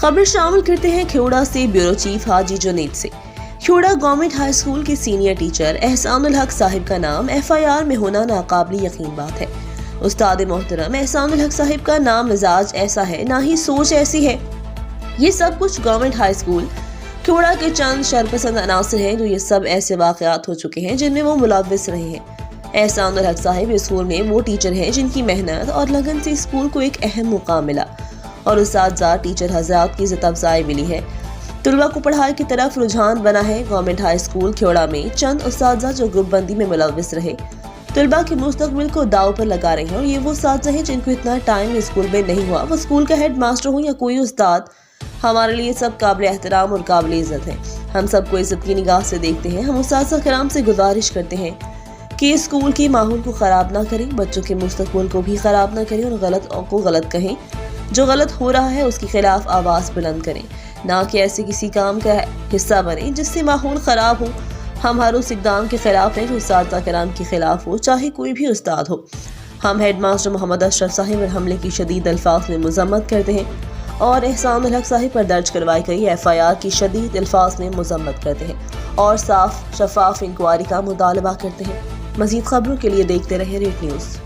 खबर शामिल करते हैं खेवड़ा से ब्यूरो चीफ हाजी जुनैद से। खेवड़ा गवर्नमेंट हाई स्कूल के सीनियर टीचर एहसानुल हक साहिब का नाम FIR में होना नाकाबिल यकीन बात है। उस्ताद मोहतरम एहसानुल हक साहिब का नाम मिजाज ऐसा है, ना ही सोच ऐसी है। ये सब कुछ गवर्नमेंट हाई स्कूल खेवड़ा के चंद शरपसंद अनासर हैं जो ये सब ऐसे वाक़यात हो चुके हैं जिनमें वो मुलव्विस रहे हैं। एहसानुल हक साहिब स्कूल में वो टीचर हैं जिनकी मेहनत और लगन से स्कूल को एक अहम मुकाम मिला और उस्ताद टीचर हज़रात की इज़्ज़त अफ़ज़ाई मिली है। तलबा को पढ़ाई की तरफ रुझान बना है। गवर्नमेंट हाई स्कूल खेवड़ा में चंद उस्ताद जो ग्रुप बंदी में मुलव्विस रहे तलबा के मुस्तकबिल को दाव पर लगा रहे हैं और ये वो उस्ताद हैं जिनको इतना टाइम स्कूल में नहीं हुआ, वो स्कूल का हेड मास्टर हो या कोई उस्ताद, हमारे लिए सब काबिल एहतराम और काबिल इज़्ज़त है। हम सबको इज़्ज़त की निगाह से देखते हैं। हम उस्ताद किराम से गुजारिश करते हैं कि स्कूल के माहौल को ख़राब ना करें, बच्चों के मुस्तकबिल को भी ख़राब ना करें और गलत को गलत कहें, जो गलत हो रहा है उसके खिलाफ आवाज़ बुलंद करें, ना कि ऐसे किसी काम का हिस्सा बने जिससे माहौल ख़राब हो। हम हर उस इक़दाम के ख़िलाफ़ हैं जो उस्ताद किराम के ख़िलाफ़ हो, चाहे कोई भी उस्ताद हो। हम हेड मास्टर मोहम्मद अशरफ साहिब और हमले की शदीद अल्फाज में मज़म्मत करते हैं और एहसानुल हक साहिब पर दर्ज करवाई गई FIR की शदीद अल्फाज में मज़म्मत करते हैं और साफ शफाफ इंक्वायरी का मुतालबा करते हैं। मज़ीद खबरों के लिए देखते रहे रेड न्यूज़।